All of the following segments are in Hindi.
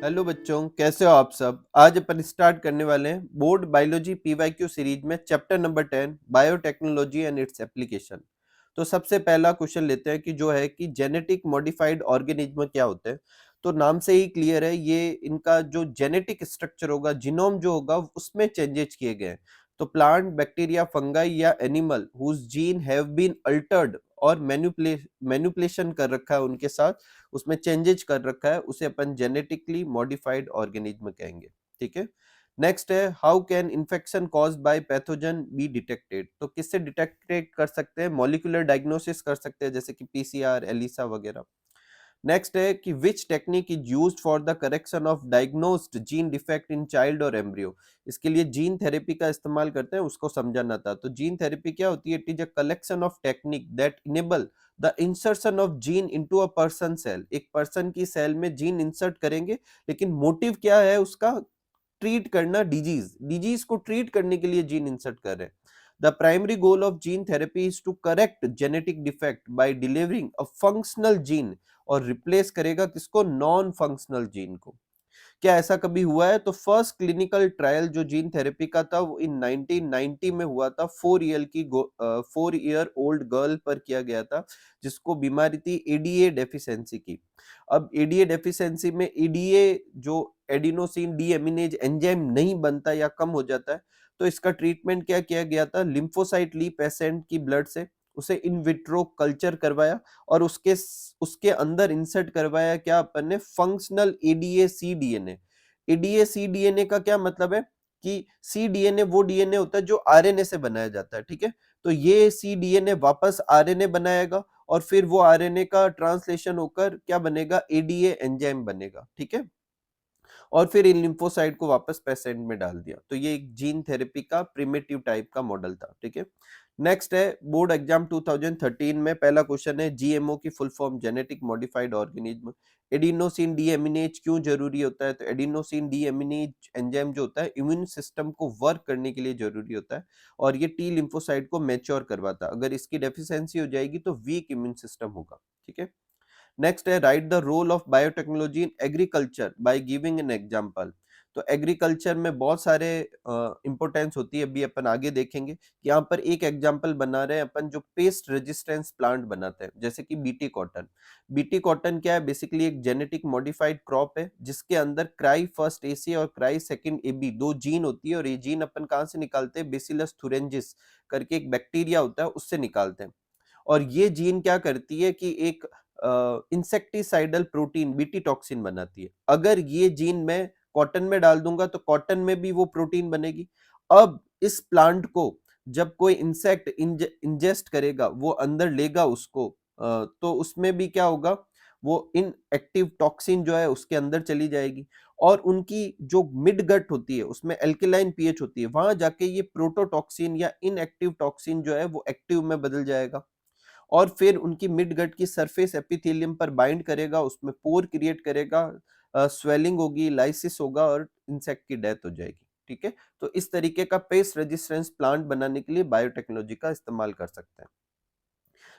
हेलो बच्चों, कैसे हो आप सब। आज अपन स्टार्ट करने वाले हैं बोर्ड बायोलॉजी पीवाईक्यू सीरीज में chapter number 10 biotechnology and its application. तो सबसे पहला क्वेश्चन लेते हैं कि जो है कि जेनेटिक मॉडिफाइड ऑर्गेनिज्म क्या होते हैं। तो नाम से ही क्लियर है, ये इनका जो जेनेटिक स्ट्रक्चर होगा, जीनोम जो होगा, उसमें चेंजेस किए गए हैं। तो प्लांट, बैक्टीरिया, फंगाई या animal whose gene have been altered और मैनिपुलेशन कर रखा है उनके साथ, उसमें चेंजेज कर रखा है, उसे अपन जेनेटिकली मॉडिफाइड ऑर्गेनिज्म कहेंगे। ठीक है। नेक्स्ट है, how can infection caused by pathogen be detected. तो किससे डिटेक्टेड कर सकते हैं? मॉलिक्यूलर डायग्नोसिस कर सकते हैं, जैसे कि पीसीआर, एलिसा वगैरह। नेक्स्ट है कि which technique is used for the correction of diagnosed gene defect in child और एम्ब्रियो। इसके लिए जीन थेरेपी का इस्तेमाल करते हैं, उसको समझाना था। तो जीन थेरेपी क्या होती है? It is a collection of technique that enable the insertion of gene into a person cell. एक पर्सन की सेल में जीन इंसर्ट करेंगे, लेकिन मोटिव क्या है उसका? ट्रीट करना डिजीज, डिजीज को ट्रीट करने के लिए जीन इंसर्ट कर रहे हैं। The primary goal of gene therapy is to correct genetic defect by delivering a functional gene, और रिप्लेस करेगा किसको? नॉन फंक्शनल जीन को। क्या ऐसा कभी हुआ है? तो फर्स्ट क्लिनिकल ट्रायल जो जीन थेरेपी का था वो इन 1990 में हुआ था। 4 ईयर ओल्ड गर्ल पर किया गया था, जिसको बीमारी थी एडीए डेफिशिएंसी की। अब एडीए डेफिशिएंसी में एडीए जो एडिनोसिन डीएमिनेज एंजाइम नहीं बनता या कम हो जाता है, तो इसका ट्रीटमेंट क्या किया गया था? लिम्फोसाइट ली पेशेंट की ब्लड से, उसे इन विट्रो कल्चर करवाया, और उसके उसके अंदर इंसर्ट करवाया क्या अपन ने? फंक्शनल एडीए सी डीएनए। एडीए सी डीएनए का क्या मतलब है? कि सी डीएनए वो डीएनए होता है जो आरएनए से बनाया जाता है। ठीक है। तो ये सी डीएनए वापस आरएनए बनाएगा, और फिर वो आरएनए का ट्रांसलेशन होकर क्या बनेगा? एडीए एंजाइम बनेगा। ठीक है। और फिर इन लिम्फोसाइट को वापस पेशेंट में डाल दिया। तो ये एक जीन थेरेपी का प्रिमिटिव टाइप का मॉडल था। ठीक है। नेक्स्ट है बोर्ड एग्जाम 2013 में पहला क्वेश्चन है, जीएमओ की full form genetic modified organism. Adenosine deaminase क्यों जरूरी होता है? तो एडिनोसिन डीएमिनेज एंजाइम जो होता है इम्यून सिस्टम को वर्क करने के लिए जरूरी होता है, और ये टी लिम्फोसाइट को मैच्योर करवाता है। अगर इसकी डेफिशिएंसी हो जाएगी तो वीक इम्यून सिस्टम होगा। ठीक है। नेक्स्ट है, write the role of biotechnology in agriculture by giving an example. तो एग्रीकल्चर में बहुत सारे इंपॉर्टेंस होती है, अभी अपन आगे देखेंगे कि यहाँ पर एक एग्जांपल बना रहे हैं अपन, जो पेस्ट रेजिस्टेंस प्लांट बनाते हैं, जैसे कि बीटी कॉटन। बीटी कॉटन क्या है? बेसिकली एक जेनेटिक मॉडिफाइड क्रॉप है, जिसके अंदर क्राई फर्स्ट एसी और क्राई सेकंड एबी दो जीन होती है, और ये जीन अपन कहाँ से निकालते हैं? बेसिलस थुरेंजिस करके एक बैक्टीरिया होता है, उससे निकालते हैं। और ये जीन क्या करती है कि एक इंसेक्टिसाइडल प्रोटीन बीटी टॉक्सिन बनाती है। अगर ये जीन मैं कॉटन में डाल दूंगा तो कॉटन में भी वो प्रोटीन बनेगी। अब इस प्लांट को जब कोई इंसेक्ट इंजेस्ट करेगा, वो अंदर लेगा उसको, तो उसमें भी क्या होगा? वो इन एक्टिव टॉक्सिन जो है उसके अंदर चली जाएगी, और उनकी जो मिड गट होती है उसमें एल्केलाइन पीएच होती है, वहां जाके ये प्रोटोटॉक्सिन या इनएक्टिव टॉक्सिन जो है वो एक्टिव में बदल जाएगा, और फिर उनकी मिड गट की सरफेस एपिथेलियम पर बाइंड करेगा, उसमें पोर क्रिएट करेगा, स्वेलिंग होगी, लाइसिस होगा, और इंसेक्ट की डेथ हो जाएगी। ठीक है। तो इस तरीके का पेस्ट रेजिस्टेंस प्लांट बनाने के लिए बायोटेक्नोलॉजी का इस्तेमाल कर सकते हैं।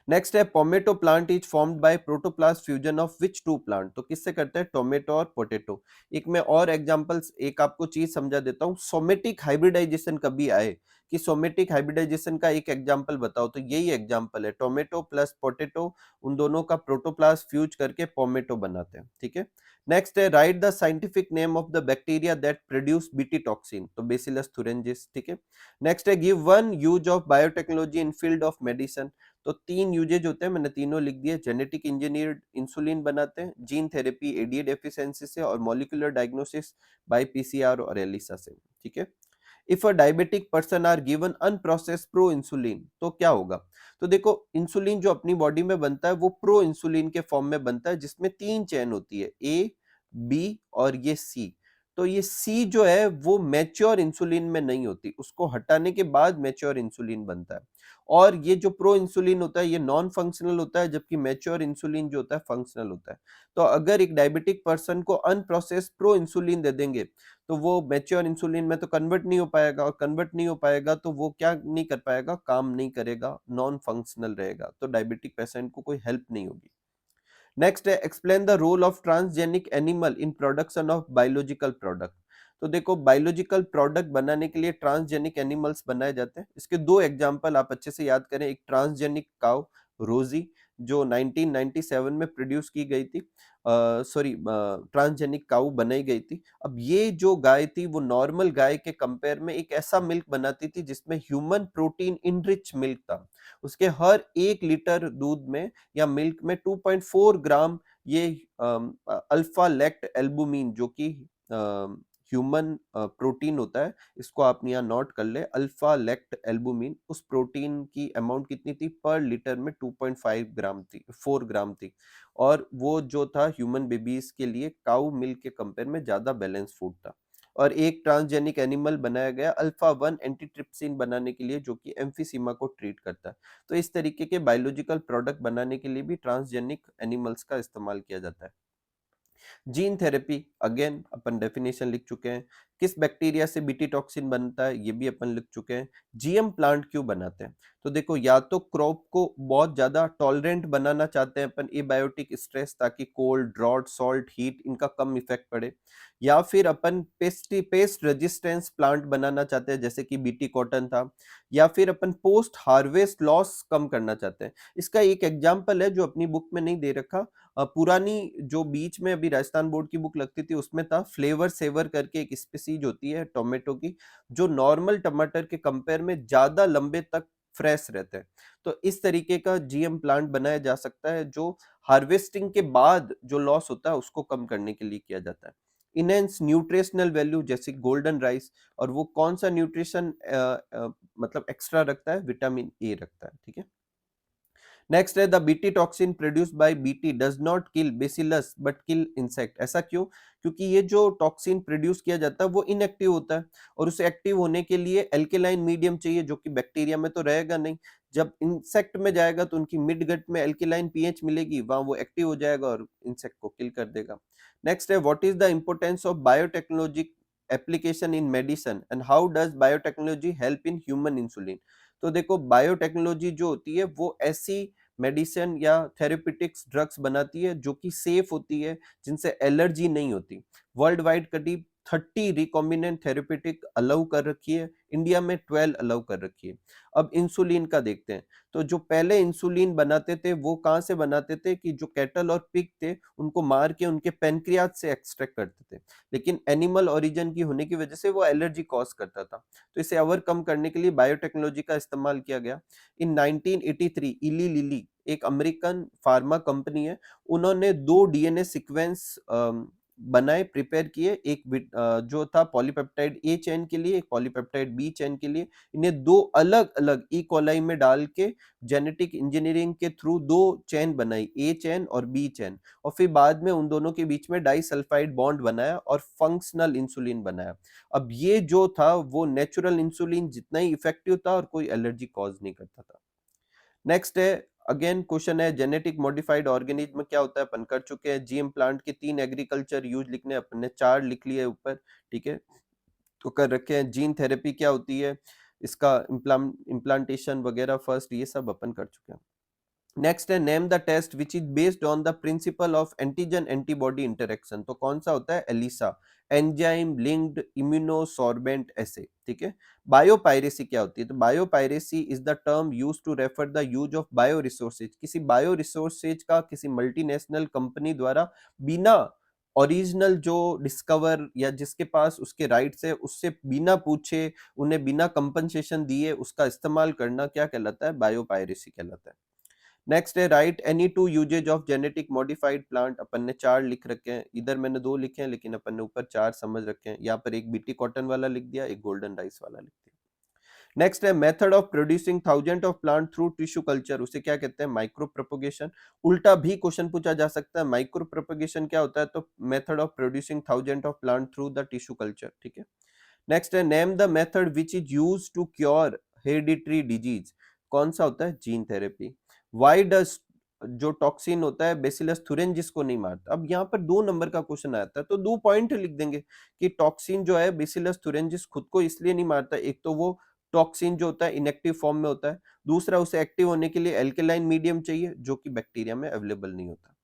नेक्स्ट है, pomato plant is formed by protoplast fusion of which two plant. तो किससे करते हैं? टोमेटो और पोटैटो। एक मैं और एग्जांपल्स, एक आपको चीज समझा देता हूँ। सोमेटिक हाइब्रिडाइजेशन कभी आए कि सोमेटिक हाइब्रिडाइजेशन का एक एग्जांपल बताओ, तो यही एग्जांपल है, टोमेटो प्लस पोटैटो, उन दोनों का प्रोटोप्लास्ट फ्यूज करके पोमेटो बनाते हैं। ठीक है। नेक्स्ट है, write the scientific name of the bacteria that produce BT toxin. तो बेसिलस थुरेंजिस। ठीक है। नेक्स्ट है, give one use of biotechnology in field of medicine. तो 3 यूजेज होते हैं, मैंने तीनों लिख दिए। जेनेटिक इंजीनियर्ड इंसुलिन बनाते हैं, जीन थेरेपी एडीए डेफिशिएंसी से, और मॉलिक्यूलर डायग्नोसिस बाय पीसीआर और एलिसा से। ठीक है। If a diabetic person are given unprocessed pro insulin, तो क्या होगा? तो देखो, इंसुलिन जो अपनी बॉडी में बनता है वो प्रो इंसुलिन के फॉर्म में बनता है, जिसमें 3 चेन होती है, ए, बी और ये सी। तो ये सी जो है वो मैच्योर इंसुलिन में नहीं होती, उसको हटाने के बाद मैच्योर इंसुलिन बनता है। और ये जो प्रो इंसुलिन होता है ये नॉन फंक्शनल होता है, जबकि मैच्योर इंसुलिन जो होता है फंक्शनल होता है। तो अगर एक डायबिटिक पर्सन को अनप्रोसेस्ड प्रो इंसुलिन दे देंगे, तो वो मैच्योर इंसुलिन में तो कन्वर्ट नहीं हो पाएगा, और कन्वर्ट नहीं हो पाएगा तो वो क्या नहीं कर पाएगा? काम नहीं करेगा, नॉन फंक्शनल रहेगा, तो डायबिटिक पेशेंट को कोई हेल्प नहीं होगी। नेक्स्ट है explain the role of transgenic animal in production of biological product. तो देखो बायोलॉजिकल प्रोडक्ट बनाने के लिए ट्रांसजेनिक एनिमल्स बनाए जाते हैं। इसके दो एग्जांपल आप अच्छे से याद करें। एक ट्रांसजेनिक काउ रोजी जो 1997 में प्रोड्यूस की गई थी, सॉरी ट्रांसजेनिक काउ बनाई गई थी। अब ये जो गाय थी वो नॉर्मल गाय के कंपेयर में एक ऐसा मिल्क बनाती थी जिसमें ह्यूमन प्रोटीन इनरिच मिल्क था। उसके हर 1 लीटर दूध में या मिल्क में 2.4 ग्राम ये अल्फा लैक्ट एल्बुमिन जो कि ह्यूमन प्रोटीन होता है, इसको आप यहाँ नोट कर ले। अल्फा लैक्ट एल्बुमिन उस प्रोटीन की अमाउंट कितनी थी पर लीटर में 2.5 ग्राम थी, 4 ग्राम थी। और वो जो था ह्यूमन बेबीज के लिए काउ मिल्क के कंपेयर में ज्यादा बैलेंस फूड था। और एक ट्रांसजेनिक एनिमल बनाया गया अल्फा 1 एंटीट्रिप्सिन बनाने के लिए जो कि एम्फीसीमा को ट्रीट करता है। तो इस तरीके के बायोलॉजिकल प्रोडक्ट बनाने के लिए भी ट्रांसजेनिक एनिमल्स का इस्तेमाल किया जाता है। जीन थेरेपी अगेन अपन डेफिनेशन लिख चुके हैं। किस बैक्टीरिया से बीटी टॉक्सिन बनता है ये भी अपन लिख चुके हैं। जीएम प्लांट क्यों बनाते हैं? तो देखो या तो क्रॉप को बहुत ज्यादा टॉलरेंट बनाना चाहते हैं अपन एबायोटिक स्ट्रेस, ताकि कोल्ड ड्रॉट सॉल्ट हीट इनका कम इफेक्ट पड़े, या फिर अपन पेस्ट रेजिस्टेंस प्लांट बनाना चाहते हैं जैसे कि बीटी कॉटन था, या फिर अपन पोस्ट हार्वेस्ट लॉस कम करना चाहते हैं। इसका एक एग्जाम्पल है जो अपनी बुक में नहीं दे रखा। पुरानी जो बीच में अभी राजस्थान बोर्ड की बुक लगती थी उसमें था फ्लेवर सेवर करके एक स्पीसीज होती है टोमेटो की, जो नॉर्मल टमाटर के कंपेयर में ज्यादा लंबे तक फ्रेश रहते हैं। तो इस तरीके का जीएम प्लांट बनाया जा सकता है जो हार्वेस्टिंग के बाद जो लॉस होता है उसको कम करने के लिए किया जाता है। इनहेंस न्यूट्रिशनल वैल्यू जैसे गोल्डन राइस, और वो कौन सा न्यूट्रिशन मतलब एक्स्ट्रा रखता है, विटामिन ए रखता है। ठीक है। नेक्स्ट है the BT toxin produced by BT does not kill bacillus but kill insect. ऐसा क्यों? क्योंकि ये जो टॉक्सिन प्रोड्यूस किया जाता है वो इनएक्टिव होता है, और उसे एक्टिव होने के लिए एल्केलाइन मीडियम चाहिए जो कि बैक्टीरिया में तो रहेगा नहीं। जब इंसेक्ट में जाएगा तो उनकी मिड गट में एल्केलाइन पीएच मिलेगी, वहां वो एक्टिव हो जाएगा और इंसेक्ट को किल कर देगा। नेक्स्ट है what is the importance of biotechnology application in medicine and how does biotechnology help in human insulin. तो देखो बायोटेक्नोलॉजी जो होती है वो ऐसी मेडिसिन या थेरेप्यूटिक्स ड्रग्स बनाती है जो कि सेफ होती है, जिनसे एलर्जी नहीं होती। वर्ल्ड वाइड करीब 30 रिकॉम्बिनेंट थेरेप्यूटिक अलाउ कर रखी है, इंडिया में 12 अलाउ कर रखी है। अब इंसुलिन का देखते हैं। तो जो पहले इंसुलिन बनाते थे वो कहाँ से बनाते थे कि जो कैटल और पिग थे उनको मार के उनके पेनक्रियाज से एक्सट्रैक्ट करते थे, लेकिन एनिमल ओरिजिन की होने की वजह से वो एलर्जी कॉज करता था। तो इसे ओवरकम करने के लिए बायोटेक्नोलॉजी का इस्तेमाल किया गया। इन 1983 इली लिली एक अमेरिकन फार्मा कंपनी है, उन्होंने 2 डीएनए सीक्वेंस बनाए, प्रिपेयर किए। एक जो था पॉलीपेप्टाइड ए चेन के लिए, एक पॉलीपेप्टाइड बी चेन के लिए। इन्हें दो अलग अलग ई कोलाई में डाल के जेनेटिक इंजीनियरिंग के थ्रू 2 चेन बनाई, ए चेन और बी चेन, और फिर बाद में उन दोनों के बीच में डाइसल्फाइड बॉन्ड बनाया और फंक्शनल इंसुलिन बनाया। अब ये जो था वो नेचुरल इंसुलिन जितना ही इफेक्टिव था और कोई एलर्जी कॉज नहीं करता था। नेक्स्ट है अगेन क्वेश्चन है जेनेटिक मॉडिफाइड ऑर्गेनिज्म क्या होता है, अपन कर चुके हैं। जीएम प्लांट के 3 एग्रीकल्चर यूज लिखने, अपन ने 4 लिख लिए ऊपर। ठीक है, तो कर रखे हैं। जीन थेरेपी क्या होती है, इसका इम्प्लांटेशन वगैरह फर्स्ट, ये सब अपन कर चुके हैं। नेक्स्ट है name the test which is based on the principle of antigen antibody interaction. तो कौन सा होता है? एलिसा, एंजाइम लिंक्ड इम्यूनोसॉर्बेंट ऐसे। ठीक है। बायोपायरेसी क्या होती है? तो biopiracy is the term use to refer the use of bio resources. किसी बायो रिसोर्सेज का किसी मल्टीनेशनल कंपनी द्वारा बिना ओरिजिनल जो डिस्कवर या जिसके पास उसके राइट्स है उससे बिना पूछे, उन्हें बिना कंपनसेशन दिए उसका इस्तेमाल करना क्या कहलाता है? बायोपायरेसी कहलाता है। नेक्स्ट है write any two uses of genetic modified plant. अपन ने 4 लिख रखे हैं, इधर मैंने 2 लिखे हैं लेकिन अपन ने ऊपर 4 समझ रखे हैं। यहाँ पर एक बीटी कॉटन वाला लिख दिया, एक गोल्डन राइस वाला लिख दिया। नेक्स्ट है method of producing thousand of plant through tissue culture, उसे क्या कहते हैं? Micro propagation. उल्टा भी क्वेश्चन पूछा जा सकता है, माइक्रो प्रोपोगेशन क्या होता है? तो method of producing thousand of plant through the tissue culture. ठीक है। नेक्स्ट है name the method which is use to cure hereditary disease. कौन सा होता है? Gene therapy. वाई डज जो टॉक्सिन होता है बेसिलस थुरेंजिस को नहीं मारता। अब यहाँ पर 2 नंबर का क्वेश्चन आता है तो 2 पॉइंट लिख देंगे कि टॉक्सिन जो है बेसिलस थुरेंजिस खुद को इसलिए नहीं मारता, एक तो वो टॉक्सिन जो होता है इनएक्टिव फॉर्म में होता है, दूसरा उसे एक्टिव होने के लिए एल्केलाइन मीडियम चाहिए जो कि बैक्टीरिया में अवेलेबल नहीं होता।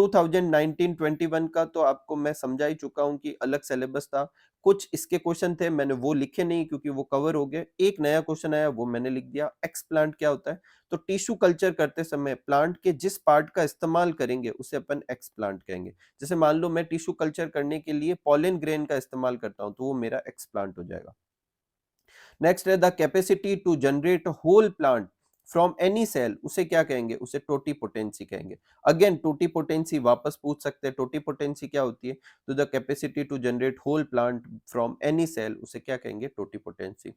2019-21 का तो आपको मैं समझा ही चुका हूँ कि अलग सिलेबस था। कुछ इसके क्वेश्चन थे, मैंने वो लिखे नहीं क्योंकि वो कवर हो गए। एक नया क्वेश्चन आया, वो मैंने लिख दिया। एक्सप्लांट क्या होता है? तो टिश्यू कल्चर करते समय प्लांट के जिस पार्ट का इस्तेमाल करेंगे उसे अपन एक्सप्लांट कहेंगे। जैसे मान लो मैं टिश्यू कल्चर करने के लिए पॉलन ग्रेन का इस्तेमाल करता हूँ, तो वो मेरा एक्सप्लांट हो जाएगा। नेक्स्ट है the capacity to generate whole plant from any cell, उसे क्या कहेंगे? उसे टोटीपोटेंसी कहेंगे। अगेन टोटीपोटेंसी वापस पूछ सकते हैं, टोटीपोटेंसी क्या होती है? तो the capacity to generate whole plant from any cell, उसे क्या कहेंगे? Totipotency.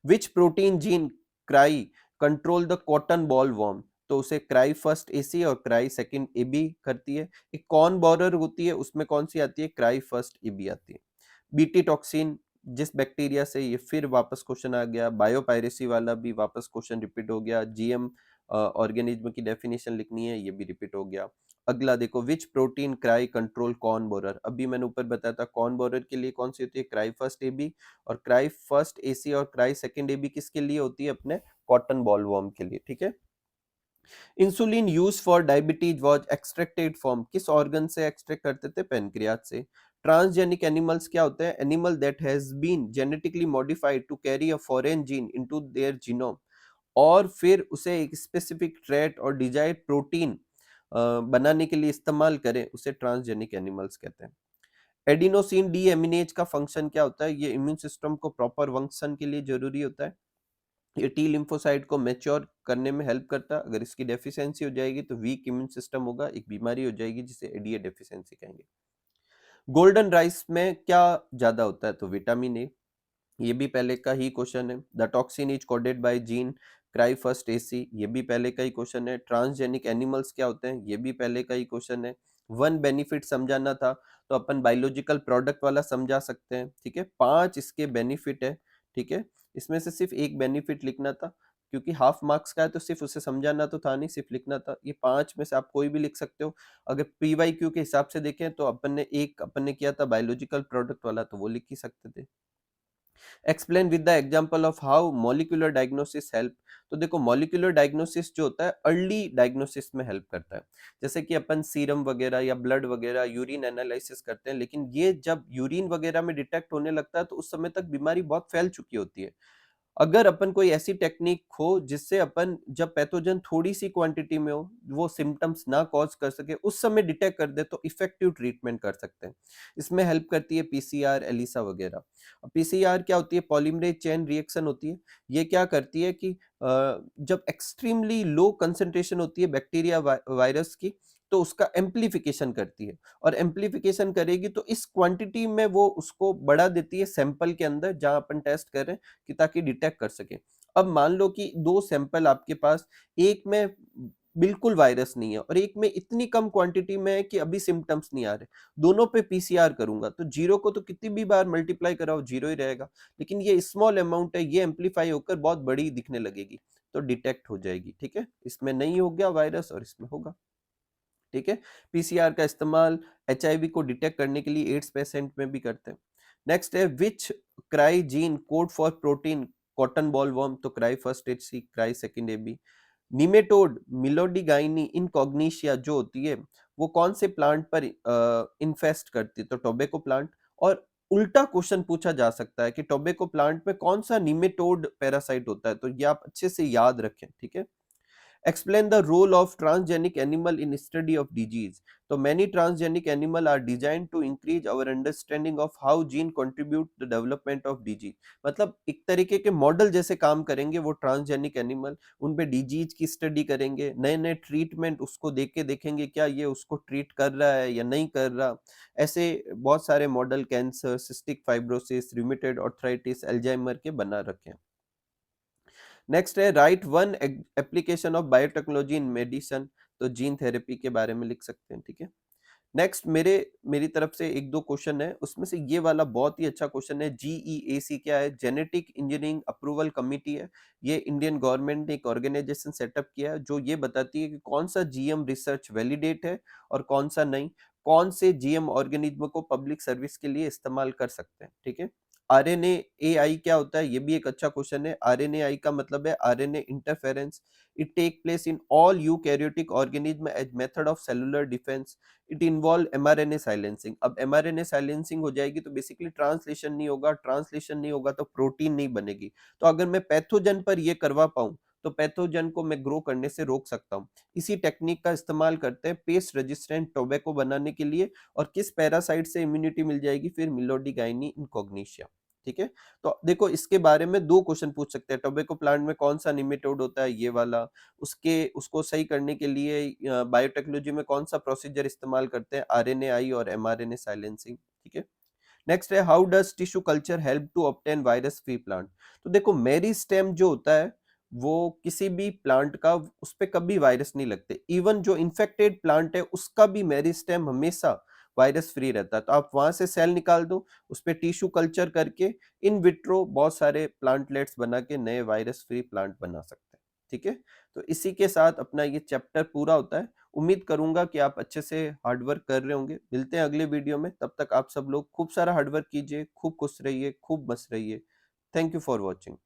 Which protein gene cry control the cotton bollworm, तो उसे क्राई फर्स्ट एसी और क्राई सेकंड एबी करती है। एक कॉर्न बोरर होती है, उसमें कौन सी आती है? क्राई फर्स्ट एबी आती है। बीटी टॉक्सिन जिस बैक्टीरिया से, ये फिर वापस क्वेश्चन आ गया। बायोपायरेसी वाला भी वापस क्वेश्चन रिपीट हो गया। जीएम ऑर्गेनिज्म की डेफिनेशन लिखनी है, ये भी रिपीट हो गया। अगला देखो, विच protein cry control corn borer, अभी मैंने ऊपर बताया था कॉर्न बोरर के लिए कौन सी होती है? Cry first AB. और क्राई फर्स्ट एसी और क्राई सेकंड एबी किसके लिए होती है? अपने कॉटन बॉलवर्म के लिए, ठीक है। Insulin use for diabetes was extracted from, किस ऑर्गन से एक्सट्रैक्ट करते थे? पेनक्रियाज से। ट्रांसजेनिक एनिमल्स क्या होते हैं? Animal that has been genetically modified to carry a foreign gene into their genome, और फिर उसे एक स्पेसिफिक ट्रेट और डिजायर्ड प्रोटीन बनाने के लिए इस्तेमाल करें, उसे ट्रांसजेनिक एनिमल्स कहते हैं। एडिनोसिन डी एमिनेज का फंक्शन क्या होता है? ये इम्यून सिस्टम को प्रॉपर फंक्शन के लिए जरूरी होता है। ये टी लिम्फोसाइट को मैच्योर करने में हेल्प करता है। अगर इसकी डेफिशिएंसी हो जाएगी तो वीक इम्यून सिस्टम होगा, एक बीमारी हो जाएगी जिसे एडीए डेफिशिएंसी कहेंगे। गोल्डन राइस में क्या ज्यादा होता है? तो विटामिन ए, ये भी पहले का ही क्वेश्चन है। The toxin is coded by gene cry first AC, ये भी पहले का ही क्वेश्चन है। ट्रांसजेनिक एनिमल्स क्या होते हैं? ये भी पहले का ही क्वेश्चन है। वन बेनिफिट समझाना था तो अपन बायोलॉजिकल प्रोडक्ट वाला समझा सकते हैं, ठीक है। 5 इसके बेनिफिट है, ठीक है। इसमें से सिर्फ एक बेनिफिट लिखना था, क्योंकि हाफ मार्क्स का है तो सिर्फ उसे समझाना तो था नहीं, सिर्फ लिखना था। ये 5 में से आप कोई भी लिख सकते हो। अगर पीवाईक्यू के हिसाब से देखें तो अपन ने किया था बायोलॉजिकल प्रोडक्ट वाला, तो वो लिख ही सकते थे। Explain with the example of how molecular diagnosis help, तो देखो मॉलिक्यूलर डायग्नोसिस जो होता है अर्ली डायग्नोसिस में हेल्प करता है। जैसे कि अपन सीरम वगैरह या ब्लड वगैरह यूरिन एनालिसिस करते हैं, लेकिन ये जब यूरिन वगैरह में डिटेक्ट होने लगता है तो उस समय तक बीमारी बहुत फैल चुकी होती है। अगर अपन कोई ऐसी टेक्निक हो जिससे अपन जब पैथोजन थोड़ी सी क्वांटिटी में हो, वो सिम्टम्स ना कॉज कर सके, उस समय डिटेक्ट कर दे, तो इफेक्टिव ट्रीटमेंट कर सकते हैं। इसमें हेल्प करती है पीसीआर, एलिसा वगैरह। पीसीआर क्या होती है? पॉलीमरेज चेन रिएक्शन होती है। ये क्या करती है कि जब एक्सट्रीमली लो कंसेंट्रेशन होती है बैक्टीरिया वायरस की, तो उसका एम्प्लीफिकेशन करती है, और एम्प्लीफिकेशन करेगी तो इस क्वांटिटी में वो उसको बढ़ा देती है सैंपल के अंदर जहां अपन टेस्ट कर रहे हैं, कि ताकि डिटेक्ट कर सके। अब मान लो कि 2 सैंपल आपके पास, एक में बिल्कुल वायरस नहीं है और एक में इतनी कम क्वांटिटी में है कि अभी सिम्टम्स नहीं आ रहे। दोनों पे पीसीआर करूंगा तो जीरो को तो कितनी भी बार मल्टीप्लाई कराओ जीरो ही रहेगा, लेकिन ये स्मॉल अमाउंट है, ये एम्पलीफाई होकर बहुत बड़ी दिखने लगेगी, तो डिटेक्ट हो जाएगी, ठीक है। इसमें नहीं हो गया वायरस और इसमें होगा, ठीक है। पीसीआर का इस्तेमाल एचआईवी को डिटेक्ट करने के लिए एड्स पेशेंट में भी करते हैं। नेक्स्ट है which cry gene code for protein cotton bollworm, तो cry first HC, cry second AB. Nematode Meloidogyne incognita जो होती है, वो कौन से प्लांट पर इन्फेस्ट करती है? तो टोबैको प्लांट। और उल्टा क्वेश्चन पूछा जा सकता है कि टोबैको प्लांट में कौन सा निमेटोड पैरासाइट होता है, तो ये आप अच्छे से याद रखें, ठीक है। Explain the role of transgenic animal in study of disease. So many transgenic animal are designed to increase our understanding of how gene contribute the development of disease. मतलब एक तरीके के मॉडल जैसे काम करेंगे वो ट्रांसजेनिक एनिमल, उन पे डिजीज की स्टडी करेंगे, नए नए ट्रीटमेंट उसको देख के देखेंगे क्या ये उसको ट्रीट कर रहा है या नहीं कर रहा। ऐसे बहुत सारे model cancer, cystic fibrosis, rheumatoid arthritis, Alzheimer के बना रखे हैं। नेक्स्ट है right one application of biotechnology in medicine, तो जीन थेरेपी के बारे में लिख सकते हैं, ठीक है। नेक्स्ट मेरी तरफ से एक दो क्वेश्चन है, उसमें से ये वाला बहुत ही अच्छा क्वेश्चन है। जीईएसी क्या है? जेनेटिक इंजीनियरिंग अप्रूवल कमिटी है। ये इंडियन गवर्नमेंट ने एक ऑर्गेनाइजेशन सेटअप किया है जो ये बताती है कि कौन सा जीएम रिसर्च वैलिडेट है और कौन सा नहीं, कौन से जीएम ऑर्गेनिज्म को पब्लिक सर्विस के लिए इस्तेमाल कर सकते हैं, ठीक है। आरएनए एआई क्या होता है, ये भी एक अच्छा क्वेश्चन है। आरएनएआई का मतलब है RNA interference. It take place in all eukaryotic organism as method of cellular defence. It involve mRNA silencing. अब एमआरएनए साइलेंसिंग हो जाएगी तो बेसिकली ट्रांसलेशन नहीं होगा, ट्रांसलेशन नहीं होगा तो प्रोटीन नहीं बनेगी। तो अगर मैं पैथोजन पर ये करवा पाऊं तो पैथोजन को मैं ग्रो करने से रोक सकता हूं। इसी टेक्निक का इस्तेमाल करते हैं पेस्ट रेजिस्टेंट टोबैको बनाने के लिए। और किस पैरासाइट से इम्यूनिटी मिल जाएगी, फिर मिलोडिगाइनी इनकॉग्निशिया। ठीक है, तो देखो इसके बारे में दो क्वेश्चन पूछ सकते हैं। टोबैको प्लांट में कौन सा निमेटोड होता है, ये वाला। उसको सही करने के लिए बायोटेक्नोलॉजी में कौन सा प्रोसीजर इस्तेमाल करते हैं, आरएनएआई और एमआरएनए साइलेंसिंग। ठीक है, नेक्स्ट है how does tissue culture help to obtain virus free plant. तो देखो मेरिस्टेम जो होता है वो किसी भी प्लांट का, उस पे कभी वायरस नहीं लगते। इवन जो इन्फेक्टेड प्लांट है उसका भी मेरिस्टेम हमेशा वायरस फ्री रहता है। तो आप वहां से सेल निकाल दो, उस पे टिश्यू कल्चर करके इन विट्रो बहुत सारे प्लांटलेट्स बना के नए वायरस फ्री प्लांट बना सकते हैं। ठीक है, तो इसी के साथ अपना ये चैप्टर पूरा होता है। उम्मीद करूंगा कि आप अच्छे से हार्ड वर्क कर रहे होंगे। मिलते हैं अगले वीडियो में, तब तक आप सब लोग खूब सारा हार्ड वर्क कीजिए, खूब खुश रहिए, खूब मस्त रहिए। Thank you for watching.